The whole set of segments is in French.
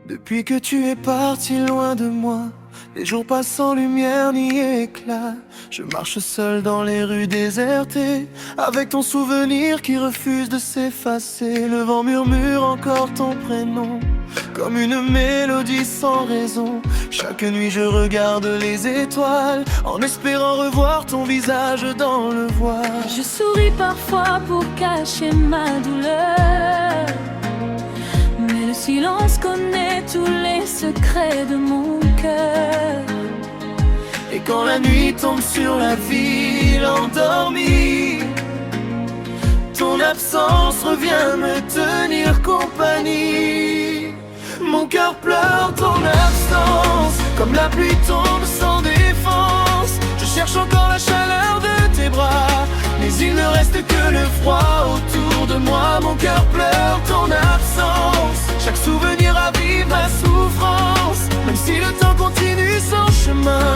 Depuis que tu es parti loin de moi, les jours passent sans lumière ni éclat. Je marche seul dans les rues désertées, avec ton souvenir qui refuse de s'effacer. Le vent murmure encore ton prénom, comme une mélodie sans raison. Chaque nuit je regarde les étoiles, en espérant revoir ton visage dans le voile. Je souris parfois pour cacher ma douleur, mais le silence connaît tous les secrets de mon cœur. Et quand la nuit tombe sur la ville endormie, ton absence revient me tenir compagnie. Mon cœur pleure ton absence, comme la pluie tombe sans défense. Je cherche encore la chaleur de tes bras, mais il ne reste que le froid autour de moi. Mon cœur pleure ton absence, chaque souvenir ravive ma souffrance. Même si le temps continue son chemin,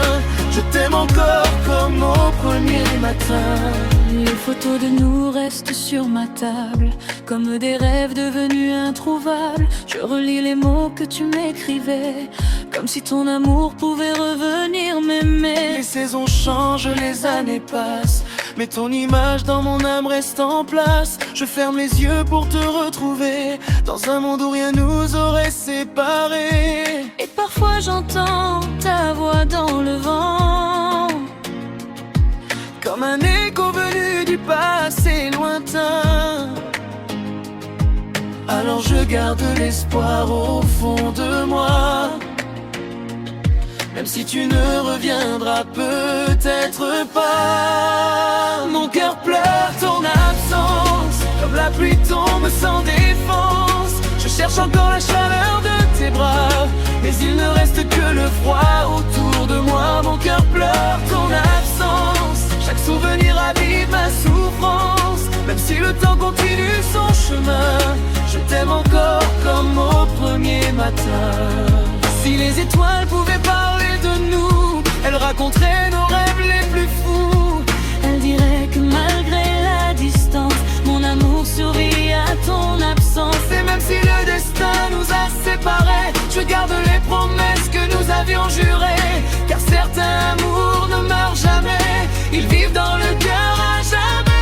je t'aime encore comme au premier matin. Les photos de nous restent sur ma table, comme des rêves devenus introuvables. Je relis les mots que tu m'écrivais, comme si ton amour pouvait revenir m'aimer. Les saisons changent, les années passent, mais ton image dans mon âme reste en place. Je ferme les yeux pour te retrouver, dans un monde où rien nous aurait séparés. Et parfois j'entends ta voix dans le vent, comme un écho venu du passé lointain. Alors je garde l'espoir au fond de moi, même si tu ne reviendras peut-être pas. Mon cœur pleure ton absence, comme la pluie tombe sans défense. Je cherche encore la chaleur de tes bras, mais il ne reste que le froid autour de moi. Mon cœur pleure ton absence, chaque souvenir ravive ma souffrance. Même si le temps continue son chemin, je t'aime encore comme au premier matin. Si les étoiles pouvaient parler de nous, elles raconteraient nos rêves les plus fous. elles diraient que malgré la distance, mon amour survit à ton absence. Et même si le destin nous a séparés, je garde les promesses que nous avions jurées. Car certains amours ne meurent jamais, ils vivent dans le cœur à jamais.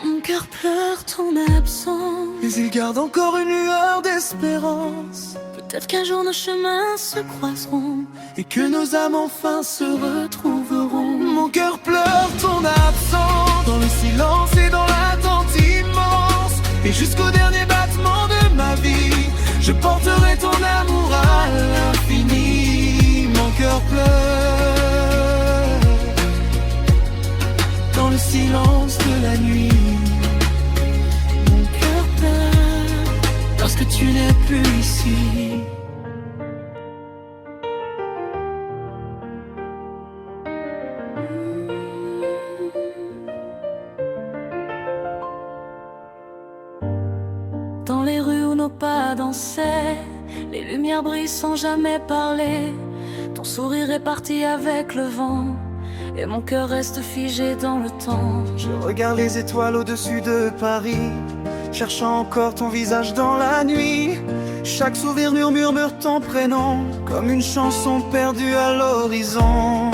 Mon cœur pleure ton absence, Mais il garde encore une lueur d'espérance, peut-être qu'un jour nos chemins se croiseront, et que nos âmes enfin se retrouveront. Mon cœur pleure ton absence, dans le silence et dans l'attente immense. Et jusqu'au dernier battement de ma vie, je porterai ton amour à l'infini. Mon cœur pleure dans le silence de la nuit. mon cœur pleure Lorsque tu n'es plus ici. dans les rues où nos pas dansaient. Les lumières brillent sans jamais parler. Ton sourire est parti avec le vent, et mon cœur reste figé dans le temps. Je regarde les étoiles au-dessus de Paris, cherchant encore ton visage dans la nuit. Chaque souvenir murmure ton prénom, comme une chanson perdue à l'horizon.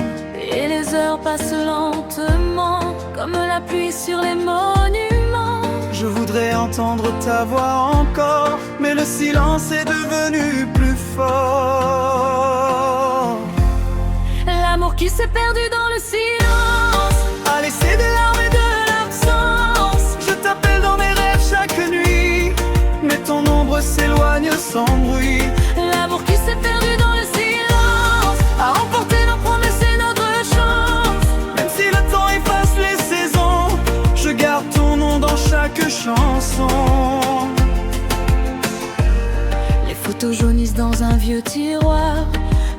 Et les heures passent lentement, comme la pluie sur les monuments. Je voudrais entendre ta voix encore, mais le silence est devenu plus fort. L'amour qui s'est perdu dans le silence A laissé des larmes et de l'absence. Je t'appelle dans mes rêves chaque nuit, mais ton ombre s'éloigne sans bruit. L'amour qui s'est perdu dans le silence a emporté nos promesses et notre chance. Même si le temps efface les saisons, je garde ton nom dans chaque chanson. Les photos jaunissent dans un vieux tiroir,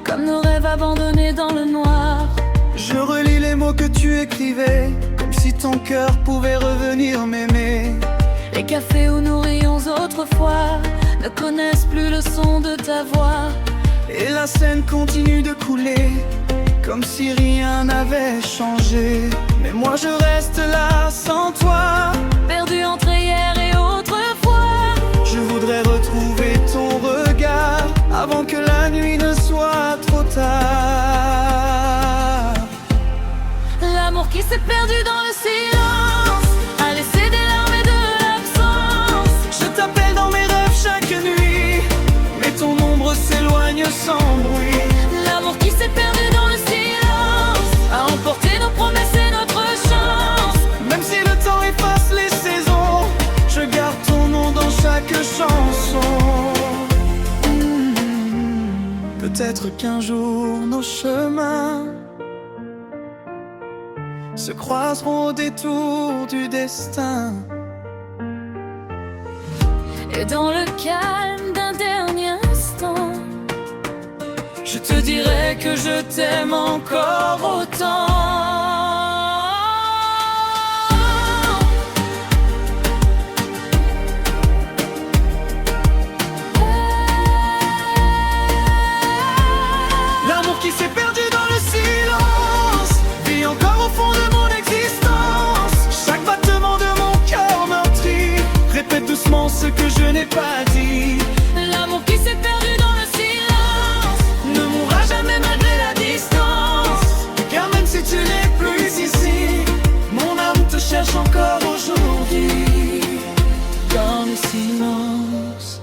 comme nos rêves abandonnés dans le noir. Je relis les mots que tu écrivais, comme si ton cœur pouvait revenir m'aimer. Les cafés où nous rions autrefois ne connaissent plus le son de ta voix. Et la scène continue de couler, comme comme si rien n'avait changé. Mais moi je reste là sans toi, perdu entre hier et autrefois. Je voudrais retrouver ton regard avant que la nuit ne soit trop tard. L'amour qui s'est perdu dans le silence a laissé des larmes et de l'absence. Je t'appelle dans mes rêves chaque nuit, mais ton ombre s'éloigne sans bruit. L'amour qui s'est perdu dans le silence a emporté nos promesses et notre chance. Même si le temps efface les saisons, je garde ton nom dans chaque chanson. Peut-être qu'un jour nos chemins se croiseront au détour du destin. Et dans le calme d'un dernier instant, je te dirai que je t'aime encore autant. L'amour qui s'est perdu dans le silence vit encore au fond de mon existence. Chaque battement de mon cœur meurtri répète doucement ce que je n'ai pas dit. l'amour qui s'est perdu dans le silence Ne mourra jamais malgré la distance, car même si tu n'es plus ici, mon âme te cherche encore aujourd'hui. Dans le silence,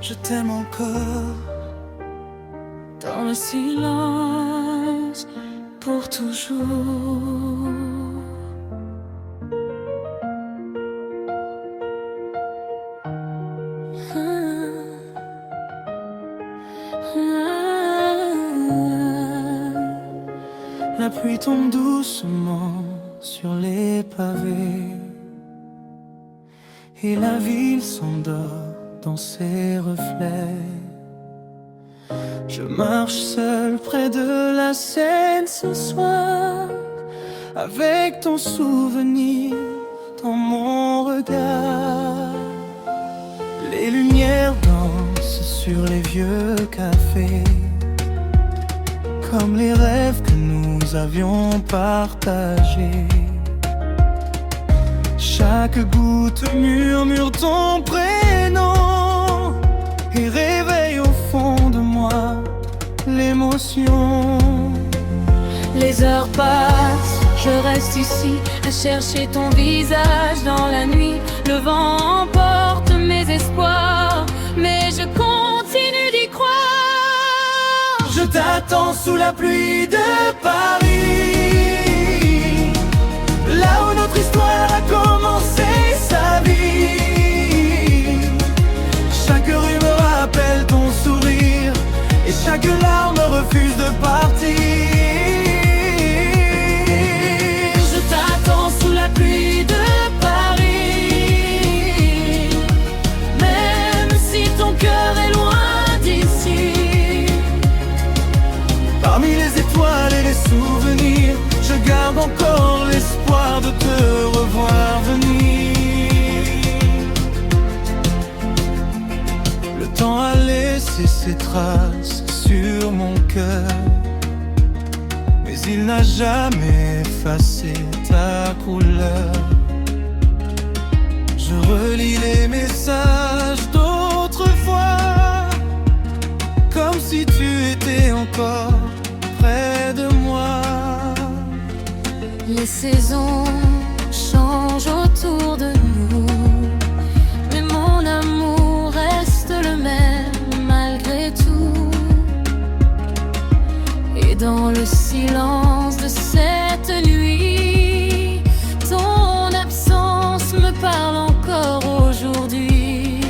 je t'aime encore. dans le silence pour toujours. La pluie tombe doucement sur les pavés et la ville s'endort dans ses reflets. Je marche seul près de la Seine ce soir, avec ton souvenir dans mon regard. Les lumières dansent sur les vieux cafés, comme les rêves que nous avions partagés. Chaque goutte murmure ton prénom et réveille au fond de moi l'émotion. Les heures passent, je reste ici à chercher ton visage dans la nuit. Le vent emporte mes espoirs, mais je continue d'y croire. Je t'attends sous la pluie de Paris, là où notre histoire a commencé sa vie. Chaque rue me rappelle ton sourire et chaque larme refuse de partir. Je t'attends sous la pluie de Paris, même si ton cœur est loin d'ici. Parmi les étoiles et les souvenirs, je garde encore l'espoir de te revoir venir. Le temps a laissé ses traces sur mon cœur, mais il n'a jamais effacé ta couleur. Je relis les messages d'autrefois, comme si tu étais encore près de moi. Les saisons changent autour de nous, mais mon amour reste le même malgré tout. Et dans le silence de cette nuit, ton absence me parle encore aujourd'hui.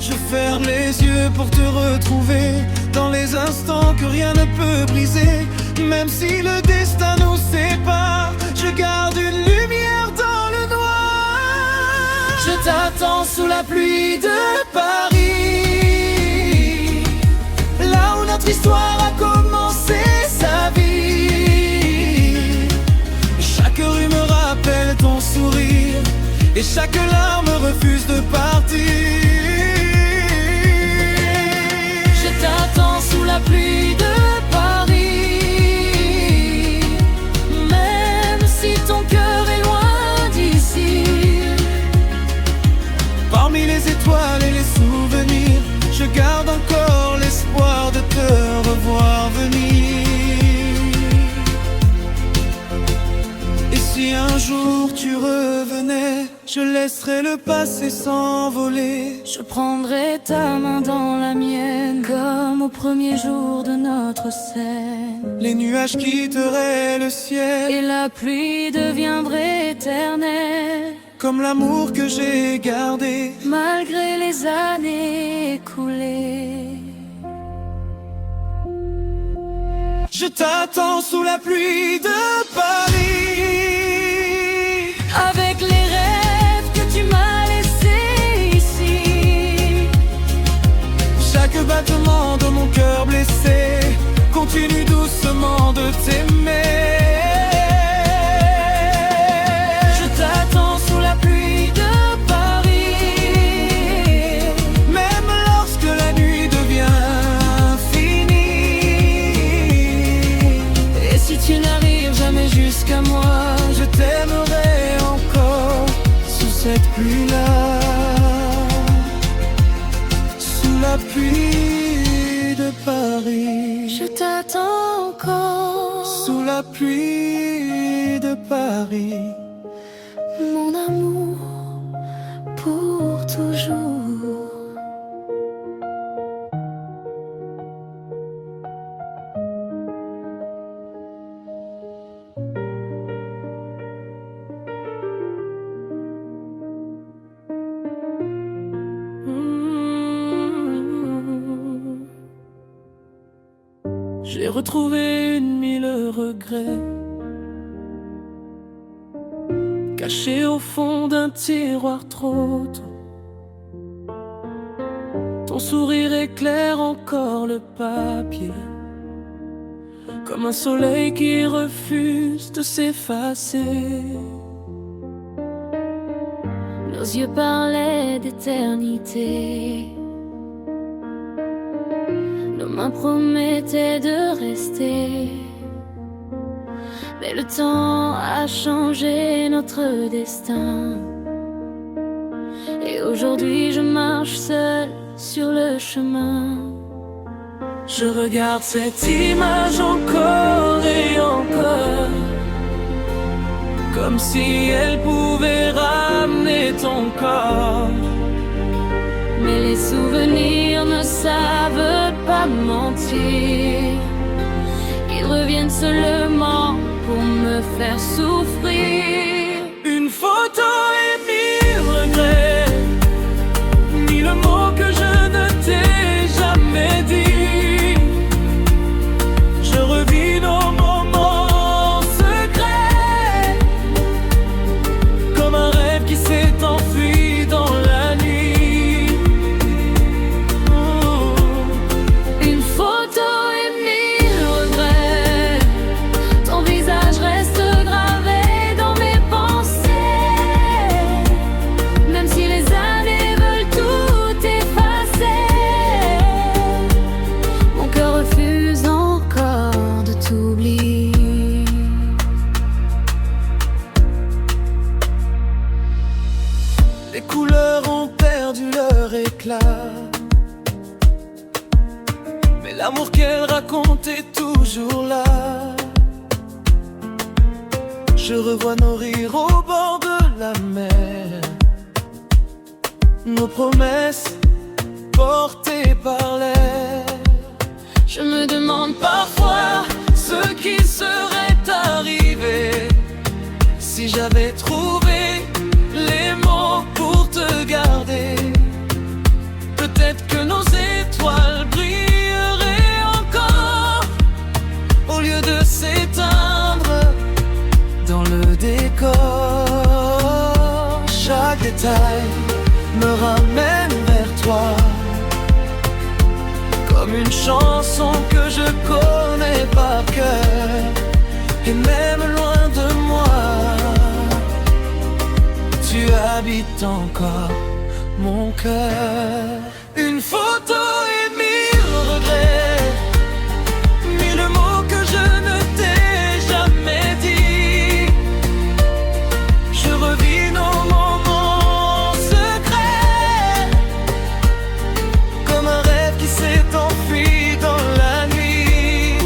Je ferme les yeux pour te retrouver dans les instants que rien ne peut briser. Même si le destin nous sépare, je garde une lumière dans le noir. Je t'attends sous la pluie de Paris, là où notre histoire a commencé sa vie. Chaque rue me rappelle ton sourire et chaque larme refuse de partir. Je t'attends sous la pluie de Paris, Je laisserai le passé s'envoler. Je prendrai ta main dans la mienne, comme au premier jour de notre scène. Les nuages quitteraient le ciel, et la pluie deviendrait éternelle, comme l'amour que j'ai gardé malgré les années écoulées. Je t'attends sous la pluie de Paris, avec les rêves que tu m'as laissés ici. Chaque battement de mon cœur blessé continue doucement de t'aimer. Je t'attends sous la pluie de Paris, même lorsque la nuit devient finie. et si tu n'arrives jamais jusqu'à moi, Je t'aimerai encore sous cette pluie-là, sous la pluie de Paris. je t'attends encore, Sous la pluie de Paris. mon amour, pour toujours. J'ai retrouvé une mille regrets, cachés au fond d'un tiroir trop tôt. Ton sourire éclaire encore le papier, comme un soleil qui refuse de s'effacer. Nos yeux parlaient d'éternité, nos mains promettaient de rester, mais le temps a changé notre destin. Et aujourd'hui je marche seule sur le chemin. Je regarde cette image encore et encore, comme si elle pouvait ramener ton corps. Mais les souvenirs ne savent pas mentir, ils reviennent seulement pour me faire souffrir. Une photo et mille regrets, mille mots que je ne t'ai jamais dit. Je revis nos moments secrets, comme un rêve qui s'est enfui dans la nuit. Une photo et mille regrets, ton visage reste gravé dans mes pensées, même si les années veulent tout effacer. Mon cœur refuse encore de t'oublier. Les couleurs ont perdu leur éclat, mais l'amour qu'elle raconte est toujours là. Je revois nos rires au bord de la mer, nos promesses portées par l'air. Je me demande Parfois, ce qui serait arrivé si j'avais trouvé les mots pour te garder. Peut-être que nos étoiles brilleraient encore au lieu de s'éteindre dans le décor. Chaque détail me ramène vers toi, comme une chanson que je connais par cœur. Et même loin de moi, tu habites encore mon cœur. Une photo et mille regrets, mille mots que je ne t'ai jamais dit. Je revis nos moments secrets, comme un rêve qui s'est enfui dans la nuit.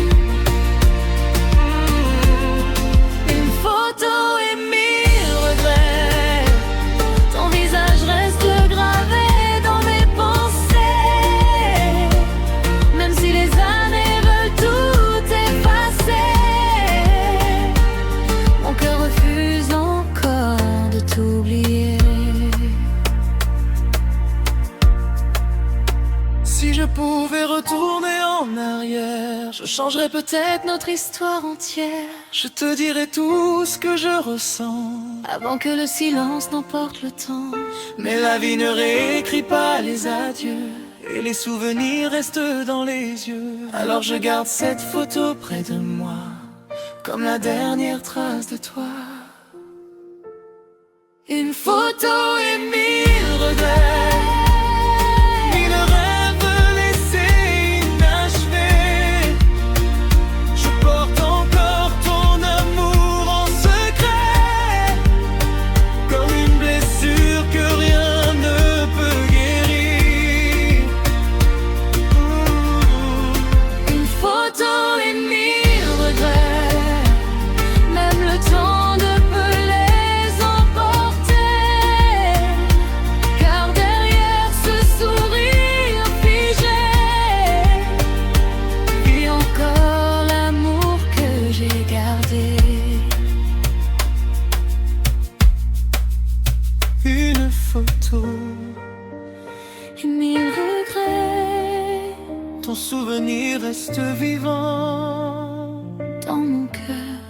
une photo et mille regrets, changerai peut-être notre histoire entière. Je te dirai tout ce que je ressens avant que le silence n'emporte le temps. Mais la vie ne réécrit pas les adieux, et les souvenirs restent dans les yeux. Alors je garde cette photo près de moi, comme la dernière trace de toi. Une photo et 1000 regrets, 1000 rêves laissés inachevés. Je porte encore ton amour en secret, comme une blessure que rien ne peut guérir. Une photo et 1000 regrets, même le temps ne peut les emporter, car derrière ce sourire figé vit encore l'amour que j'ai gardé. Une photo Et 1000 regrets ton souvenir reste vivant dans mon cœur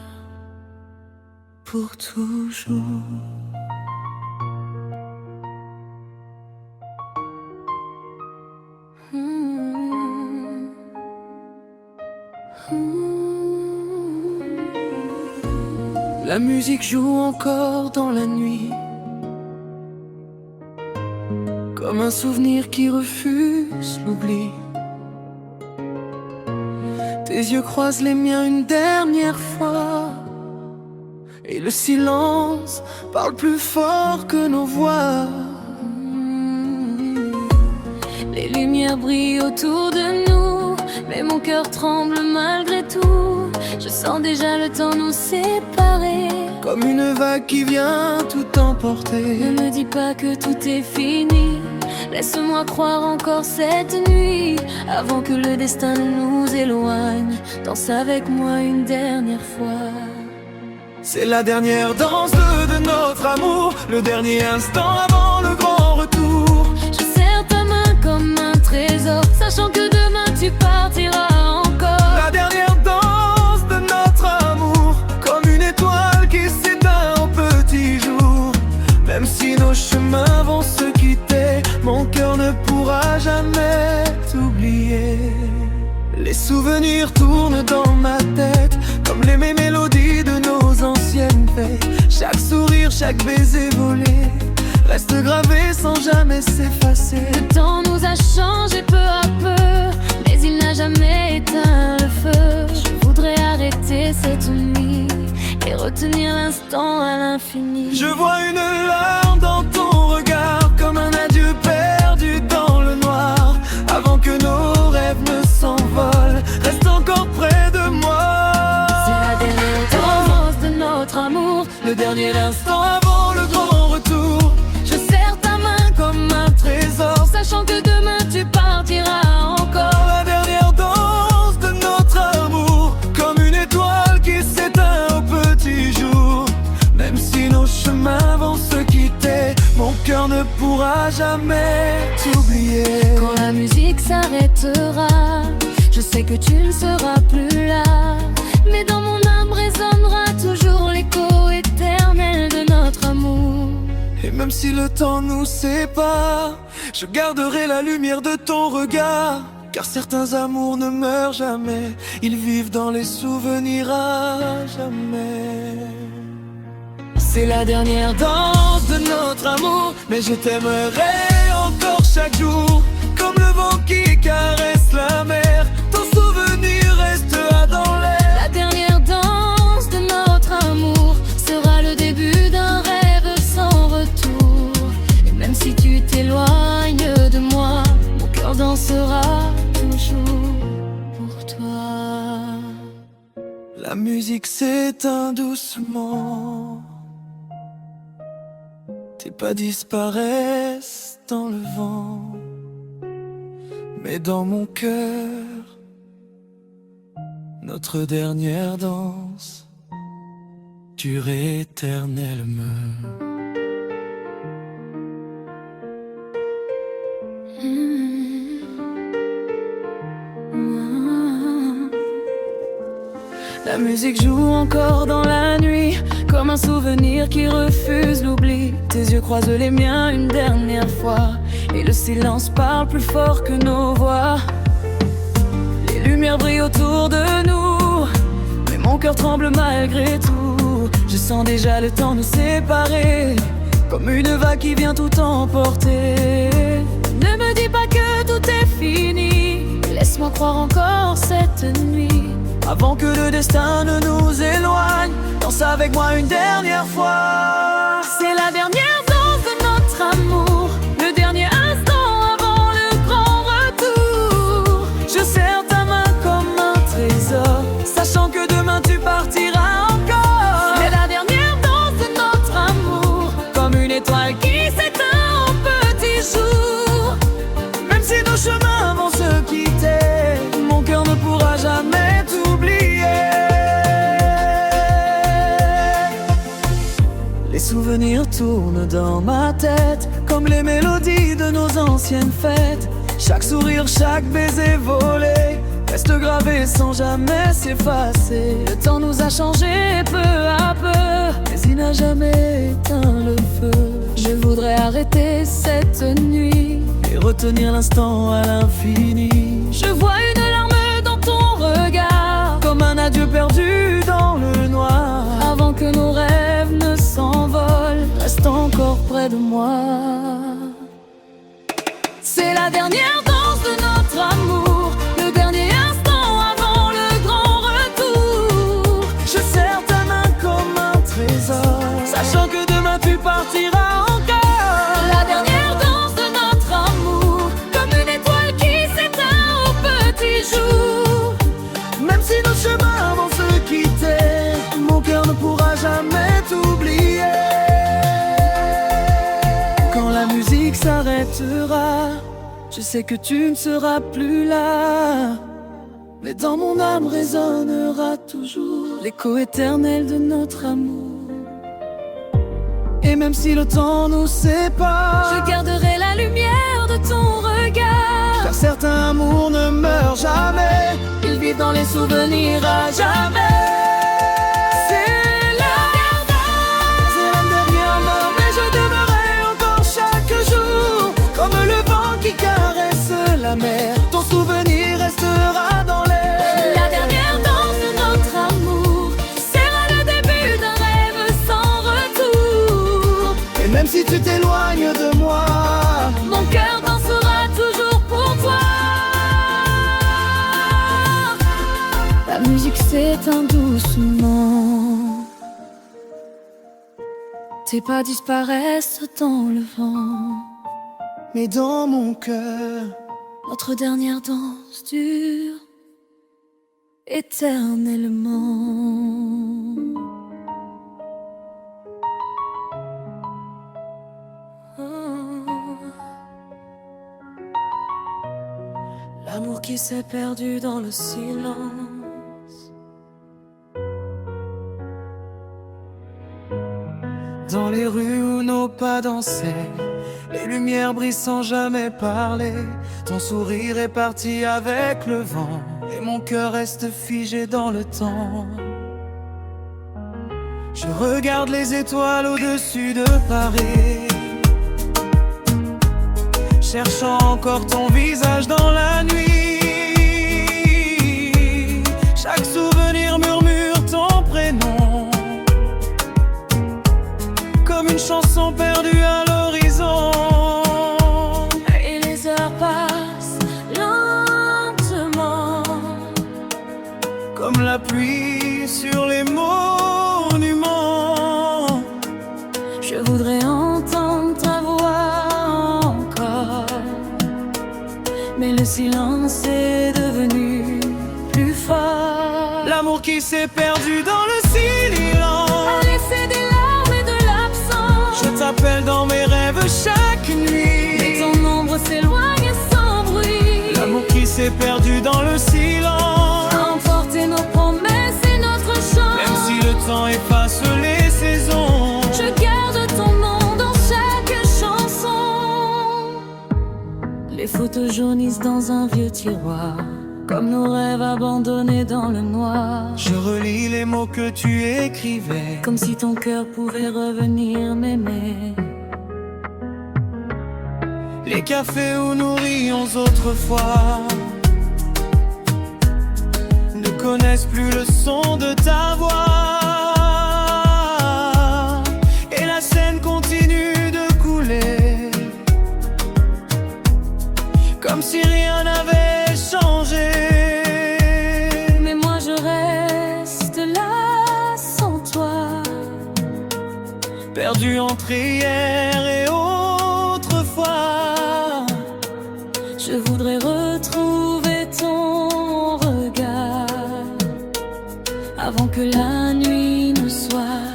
pour toujours. La musique joue encore dans la nuit, comme un souvenir qui refuse l'oubli. Tes yeux croisent les miens une dernière fois, et le silence parle plus fort que nos voix. Les lumières brillent autour de nous, mais mon cœur tremble malgré tout. Je sens déjà le temps nous séparer, Comme une vague qui vient tout emporter. ne me dis pas que tout est fini, laisse-moi croire encore cette nuit, avant que le destin ne nous éloigne. Danse avec moi une dernière fois. C'est la dernière danse de notre amour, le dernier instant avant le grand retour. Je serre ta main comme un trésor, sachant que demain tu partiras encore. La dernière danse de notre amour, comme une étoile qui s'éteint au petit jour. Même si nos chemins vont se quitter, mon cœur ne pourra jamais t'oublier. Les souvenirs tournent dans ma tête, comme les mêmes mélodies de nos anciennes fêtes. Chaque sourire, chaque baiser volé reste gravé sans jamais s'effacer. Le temps nous a changé peu à peu, mais il n'a jamais éteint le feu. Je voudrais arrêter cette nuit et retenir l'instant à l'infini. Je vois une larme dans ton regard, comme un adieu perdu dans le noir. Avant que nos rêves ne s'envolent, reste encore près de moi. C'est la dernière danse de notre amour, Le dernier instant avant le grand retour. je serre ta main comme un trésor, sachant que demain tu partiras encore. La dernière danse de notre amour, comme une étoile qui s'éteint au petit jour. Même si nos chemins vont se quitter, mon cœur ne pourra jamais t'oublier. Quand la musique s'arrêtera, je sais que tu ne seras plus là, mais dans mon âme résonnera toujours l'écho éternel de notre amour. Et même si le temps nous sépare, je garderai la lumière de ton regard. Car certains amours ne meurent jamais, ils vivent dans les souvenirs à jamais. C'est la dernière danse de notre amour, mais je t'aimerai encore chaque jour, comme le vent qui caresse la mer. Ton souvenir restera dans l'air. La dernière danse de notre amour sera le début d'un rêve sans retour. Et même si tu t'éloignes de moi, mon cœur dansera toujours pour toi. La musique s'éteint doucement, tes pas disparaissent dans le vent, mais dans mon cœur, notre dernière danse dure éternellement. La musique joue encore dans la nuit, comme un souvenir qui refuse l'oubli. Tes yeux croisent les miens une dernière fois, et le silence parle plus fort que nos voix. Les lumières brillent autour de nous, mais mon cœur tremble malgré tout. Je sens déjà le temps nous séparer, comme une vague qui vient tout emporter. Ne me dis pas que tout est fini, laisse-moi croire encore cette nuit. Avant que le destin ne nous éloigne, danse avec moi une dernière fois. C'est la dernière danse de notre amour, le dernier instant avant le grand retour. Je serre ta main comme un trésor, sachant que demain tu partiras encore. C'est la dernière danse de notre amour, comme une étoile qui s'éteint en petits jours. Même si nos chemins vont se quitter, mon cœur ne pourra jamais t'oublier. Les souvenirs tournent dans ma tête, comme les mélodies de nos anciennes fêtes. Chaque sourire, chaque baiser volé reste gravé sans jamais s'effacer. Le temps nous a changés peu à peu, mais il n'a jamais éteint le feu. Je voudrais arrêter cette nuit et retenir l'instant à l'infini. Je vois une larme dans ton regard, comme un adieu perdu dans le noir. Avant que nos rêves ne s'envolent, reste encore près de moi. C'est la dernière danse de notre amour, le dernier instant avant le grand retour. Je serre ta main comme un trésor, sachant que demain tu partiras encore. La dernière danse de notre amour, comme une étoile qui s'éteint au petit jour. Même si nos chemins vont se quitter, mon cœur ne pourra jamais t'oublier. Quand la musique s'arrêtera, je sais que tu ne seras plus là, mais dans mon âme résonnera toujours l'écho éternel de notre amour. Et même si le temps nous sépare, je garderai la lumière de ton regard. Car certains amours ne meurent jamais, ils vivent dans les souvenirs à jamais. C'est la dernière mort, mais je t'aimerai encore chaque jour, comme le vent qui caresse la mer. Ton souvenir restera dans l'air. La dernière danse de notre amour sera le début d'un rêve sans retour. Et même si tu t'éloignes de moi, mon cœur dansera toujours pour toi. La musique s'éteint doucement, tes pas disparaissent dans le vent, mais dans mon cœur, notre dernière danse dure éternellement. L'amour qui s'est perdu dans le silence, dans les rues où nos pas dansaient, les lumières brillent sans jamais parler. Ton sourire est parti avec le vent, et mon cœur reste figé dans le temps. Je regarde les étoiles au-dessus de Paris, cherchant encore ton visage dans la nuit. Chaque souvenir murmure ton prénom, comme une chanson perdue à l'horizon. Et les heures passent lentement, comme la pluie sur les monuments. Je voudrais entendre ta voix encore, mais le silence est devenu plus fort. L'amour qui s'est perdu dans le silence a laissé des larmes et de l'absence. Je t'appelle dans mes rêves chaque nuit, mais ton ombre s'éloigne sans bruit. L'amour qui s'est perdu dans le silence a emporté nos promesses et notre chance. Même si le temps efface les saisons, je garde ton nom dans chaque chanson. Les photos jaunissent dans un vieux tiroir, comme nos rêves abandonnés dans le noir. Je relis les mots que tu écrivais, comme si ton cœur pouvait revenir m'aimer. Les cafés où nous rions autrefois ne connaissent plus le son de ta voix, et la Seine continue de couler comme si rien n'avait changé. Mais moi je reste là sans toi, perdu entre hier et autrefois. Je voudrais retrouver ton regard avant que la nuit ne soit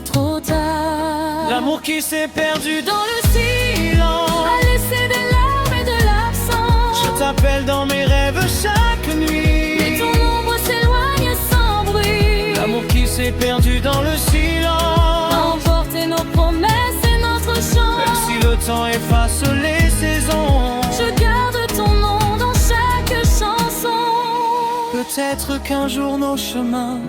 trop tard. L'amour qui s'est perdu dans le silence a laissé des larmes et de l'absence. Je t'appelle dans mes rêves chaque nuit, mais ton ombre s'éloigne sans bruit. L'amour qui s'est perdu dans le silence a emporté nos promesses et notre chant. Même si le temps efface les saisons, je garde ton nom dans chaque chanson. Peut-être qu'un jour nos chemins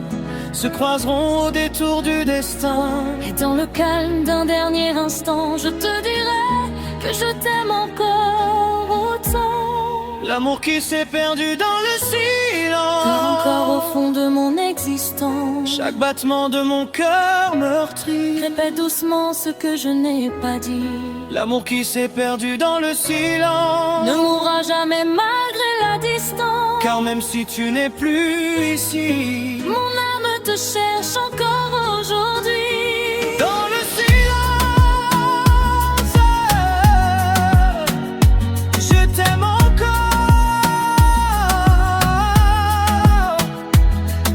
se croiseront au détour du destin, et dans le calme d'un dernier instant, je te dirai que je t'aime encore autant. L'amour qui s'est perdu dans le silence, encore au fond de mon existence. Chaque battement de mon cœur meurtri répète doucement ce que je n'ai pas dit. L'amour qui s'est perdu dans le silence ne mourra jamais malgré la distance. Car même si tu n'es plus ici, mon âme te cherche encore aujourd'hui. Dans le silence, je t'aime encore.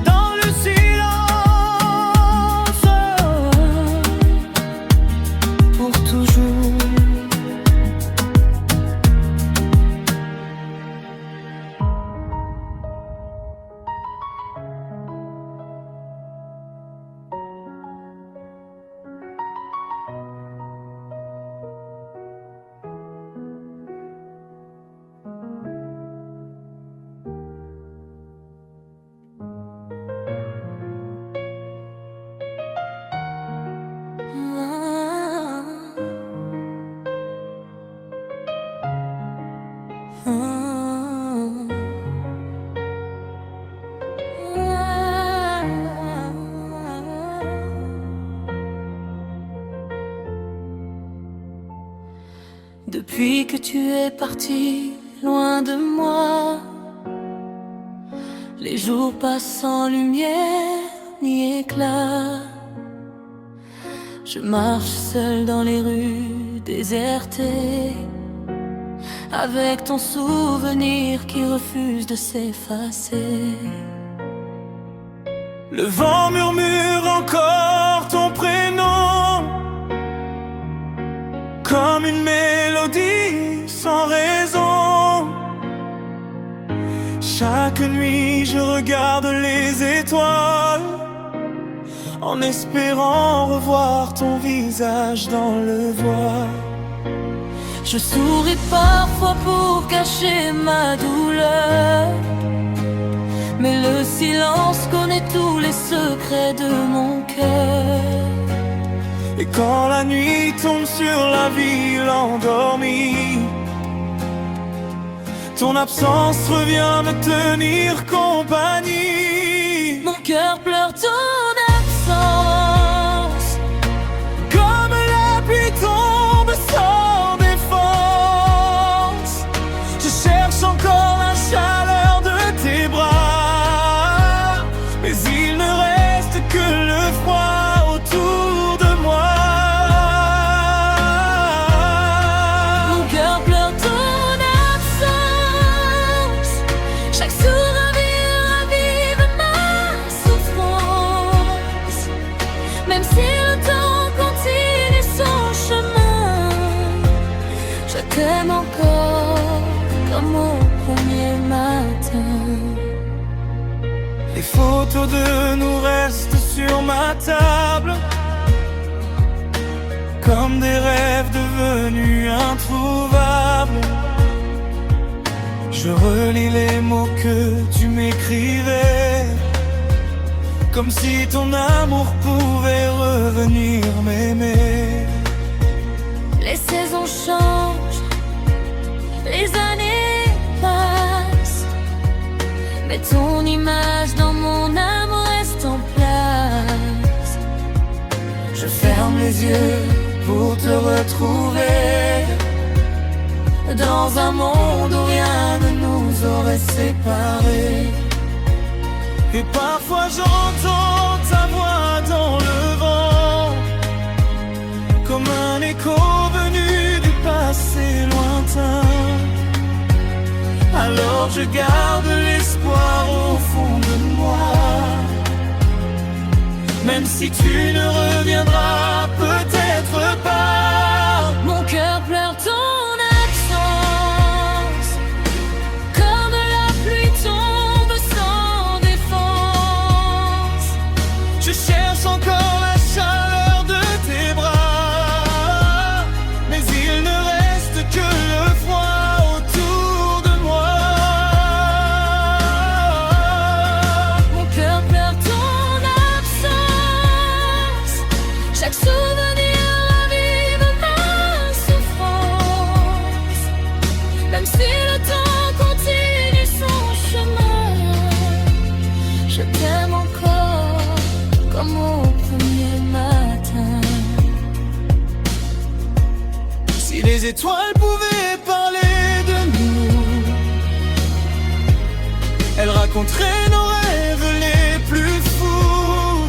Dans le silence, pour toujours. Depuis que tu es parti loin de moi, les jours passent sans lumière ni éclat. Je marche seul dans les rues désertées, avec ton souvenir qui refuse de s'effacer. le vent murmure encore ton prénom, comme une mélodie sans raison. Chaque nuit je regarde les étoiles, en espérant revoir ton visage dans le voile. Je souris parfois pour cacher ma douleur, mais le silence connaît tous les secrets de mon cœur. Et quand la nuit tombe sur la ville endormie, ton absence revient me tenir compagnie. Mon cœur pleure ton absence, comme la pluie tombe sans défense. Je cherche encore la chaleur de tes bras, mais il ne reste que le froid autour de moi. mon cœur pleure ton absence. Chaque sourd ravive ma souffrance. Même si le temps continue son chemin, je t'aime encore comme au premier matin. Les photos de nous restent sur ma table, comme des rêves devenus introuvables. Je relis les mots que tu m'écrivais, comme si ton amour pouvait revenir m'aimer. Les saisons changent, les années passent, mais ton image dans mon âme reste en place. Je ferme les yeux pour te retrouver, dans un monde où rien ne nous aurait séparés. Et parfois j'entends ta voix dans le vent, comme un écho venu du passé lointain. Alors je garde l'espoir au fond de moi, même si tu ne reviendras peut-être pas. Mon cœur pleure ton absence, comme la pluie tombe sans défense. Je cherche encore la chaleur de tes bras, mais il ne reste que le froid autour de moi. Mon cœur pleure ton absence, chaque souvenir ravive ma souffrance. Même si le temps continue son chemin, je t'aime encore comme au premier matin. Si les étoiles pouvaient parler de nous, elles raconteraient nos rêves les plus fous.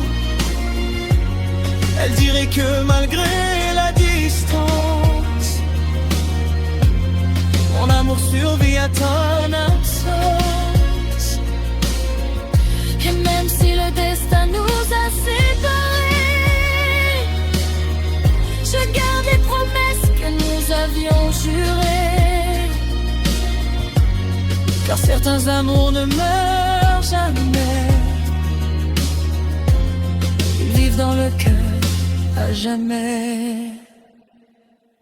Elles diraient que malgré la distance, mon amour survit à ton absence. Et même si le destin nous a séparés, je garde les promesses que nous avions jurées. Car certains amours ne meurent jamais, Ils vivent dans le cœur à jamais.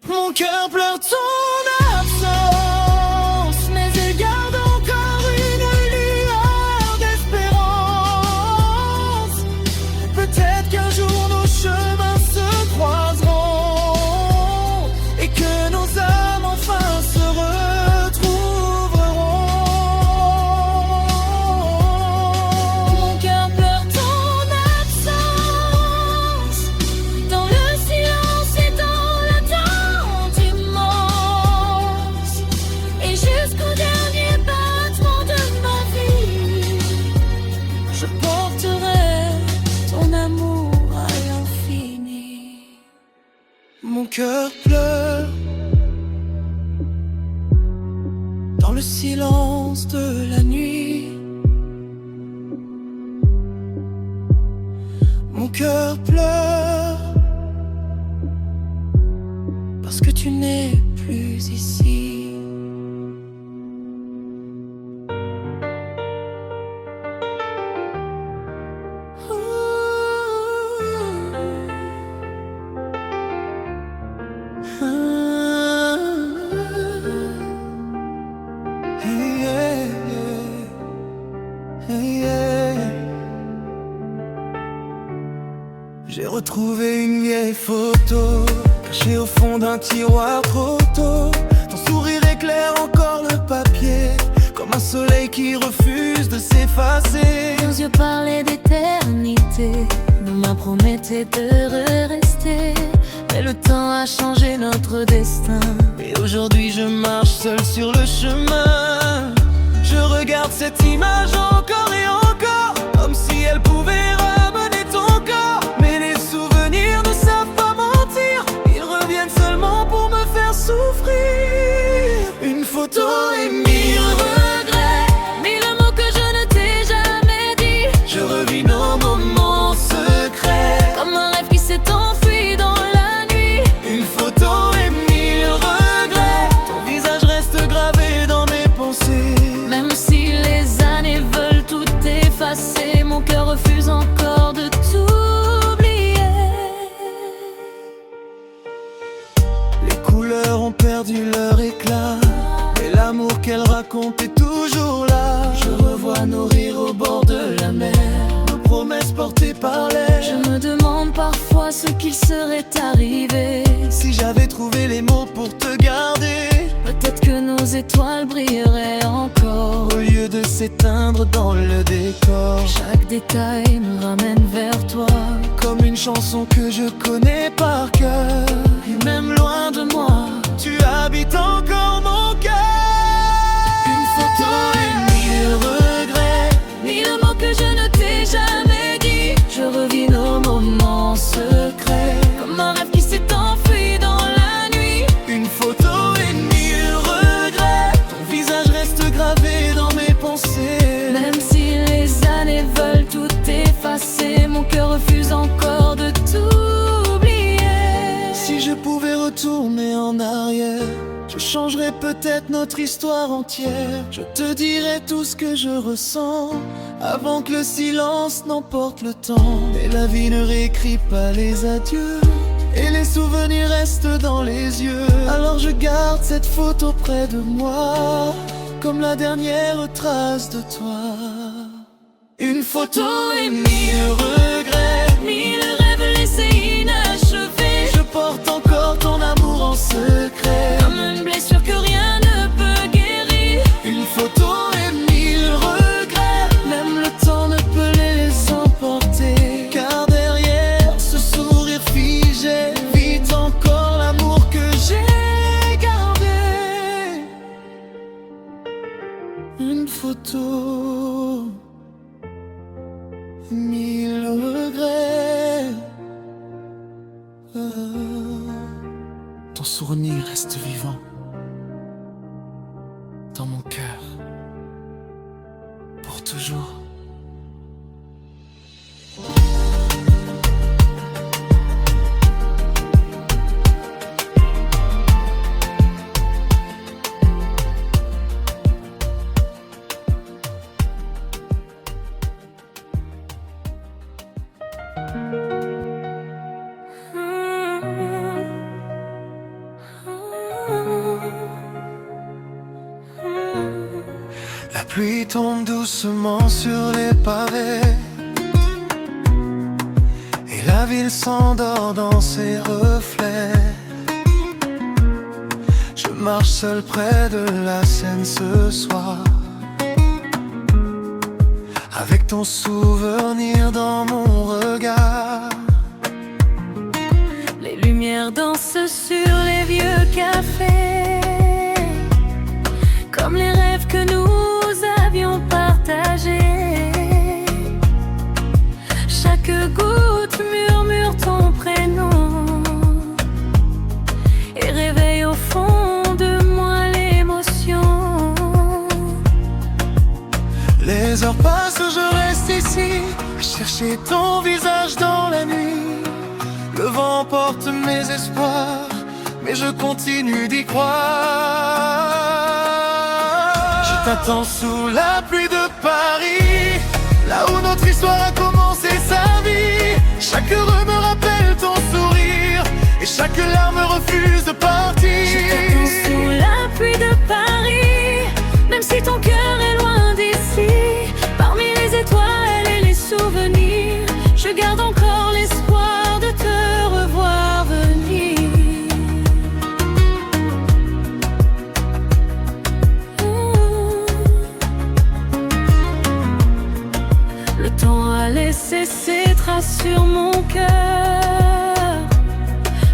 mon cœur pleure ton absence, mais il garde encore une lueur d'espérance. Peut-être qu'un jour nos chemins se croiseront et que nos âmes enfin se retrouveront. Mon cœur pleure ton absence, dans le silence et dans l'attente immense. Et jusqu'au dernier battement de ma vie, je porterai ton amour à l'infini. Mon cœur pleure dans le silence de la nuit. Mon cœur pleure parce que tu n'es plus ici. J'ai retrouvé une vieille photo cachée au fond d'un tiroir trop tôt. Ton sourire éclaire encore le papier, comme un soleil qui refuse de s'effacer. Nos yeux parlaient d'éternité, nos mains promettaient de rester. Mais le temps a changé notre destin, Et aujourd'hui je marche seul sur le chemin. Je regarde cette image encore et encore, comme si elle pouvait ramener ton corps. Mais les souvenirs ne savent pas mentir, ils reviennent seulement pour me faire souffrir. Une photo et mille regrets, mille mots que je ne t'ai jamais dit. je revis nos moments secrets, Comme un rêve qui s'est enfui dans la nuit. une photo et mille regrets. Ton visage reste gravé dans mes pensées. Même si les années veulent tout effacer, parlais. Je me demande parfois ce qu'il serait arrivé si j'avais trouvé les mots pour te garder. Peut-être que nos étoiles brilleraient encore au lieu de s'éteindre dans le décor. Chaque détail me ramène vers toi, comme une chanson que je connais par cœur. et même loin de moi, tu habites encore mon cœur. une photo et mille regrets, mille mots que je ne t'ai jamais dit. Je revis nos moments secrets, comme un rêve qui s'est enfui dans la nuit. Une photo et mille regrets, ton visage reste gravé dans mes pensées. Même si les années veulent tout effacer, mon cœur refuse encore de t'oublier. Si je pouvais retourner en arrière, je changerais peut-être notre histoire entière. Je te dirais tout ce que je ressens avant que le silence n'emporte le temps. Mais la vie ne réécrit pas les adieux, et les souvenirs restent dans les yeux. Alors je garde cette photo près de moi, comme la dernière trace de toi. Une photo et mille regrets, Mille rêves laissés inachevés, je porte encore ton amour en secret, comme une blessure que rien ne peut guérir. une photo et mille regrets, Même le temps ne peut les emporter, car derrière ce sourire figé vit encore l'amour que j'ai gardé. Une photo, mille regrets. Ton souvenir reste vivant dans mon cœur pour toujours. La pluie tombe doucement sur les pavés, et la ville s'endort dans ses reflets. Je marche seul près de la Seine ce soir, avec ton souvenir dans mon regard. les lumières dansent sur les vieux cafés, comme les rêves que nous avions partagés. Chaque goutte murmure ton prénom et réveille au fond de moi l'émotion. Les heures passent, je reste ici, à chercher ton visage dans la nuit. Le vent porte mes espoirs, mais je continue d'y croire. Je t'attends sous la pluie de Paris, là où notre histoire a commencé sa vie. Chaque heure me rappelle ton sourire, et chaque larme refuse de partir. Je t'attends sous la pluie de Paris, même si ton cœur est loin d'ici. Parmi les étoiles et les souvenirs, je garde encore l'espoir de te revoir venir. Le temps a laissé ses traces sur mon cœur,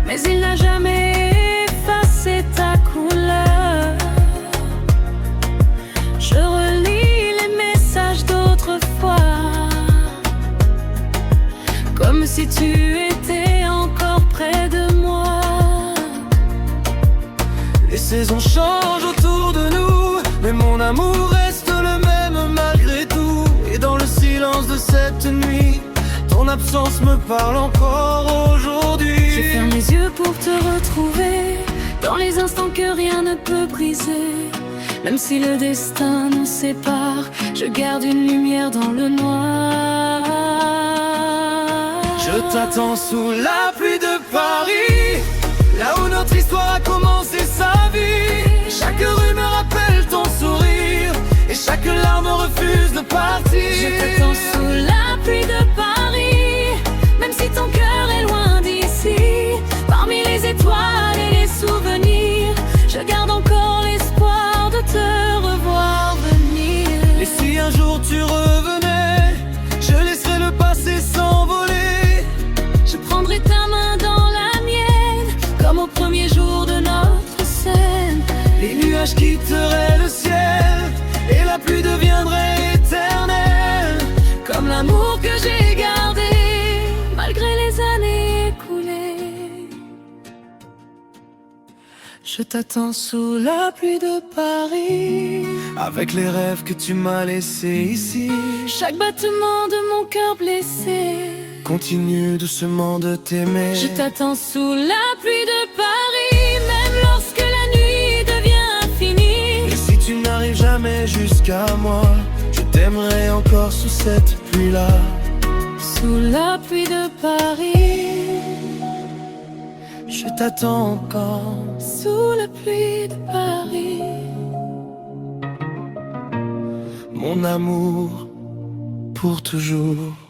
mais il n'a jamais effacé ta couleur. Je relis les messages d'autrefois, comme si tu étais encore près de moi. Les saisons changent autour de nous, mais mon amour reste le même malgré tout. Et dans le silence de cette nuit, ton absence me parle encore aujourd'hui. Je ferme les yeux pour te retrouver, dans les instants que rien ne peut briser. Même si le destin nous sépare, je garde une lumière dans le noir. Je t'attends sous la pluie de Paris, là où notre histoire a commencé sa vie. Chaque rue me rappelle ton sourire, et chaque larme refuse de partir. Je t'attends sous la pluie de Paris, l'amour que j'ai gardé malgré les années écoulées. Je t'attends sous la pluie de Paris, avec les rêves que tu m'as laissés ici. Chaque battement de mon cœur blessé continue doucement de t'aimer. Je t'attends sous la pluie de Paris, même lorsque la nuit devient infinie. Et si tu n'arrives jamais jusqu'à moi, je t'aimerai encore sous cette pluie-là. Sous la pluie de Paris, je t'attends encore. sous la pluie de Paris. Mon amour, pour toujours.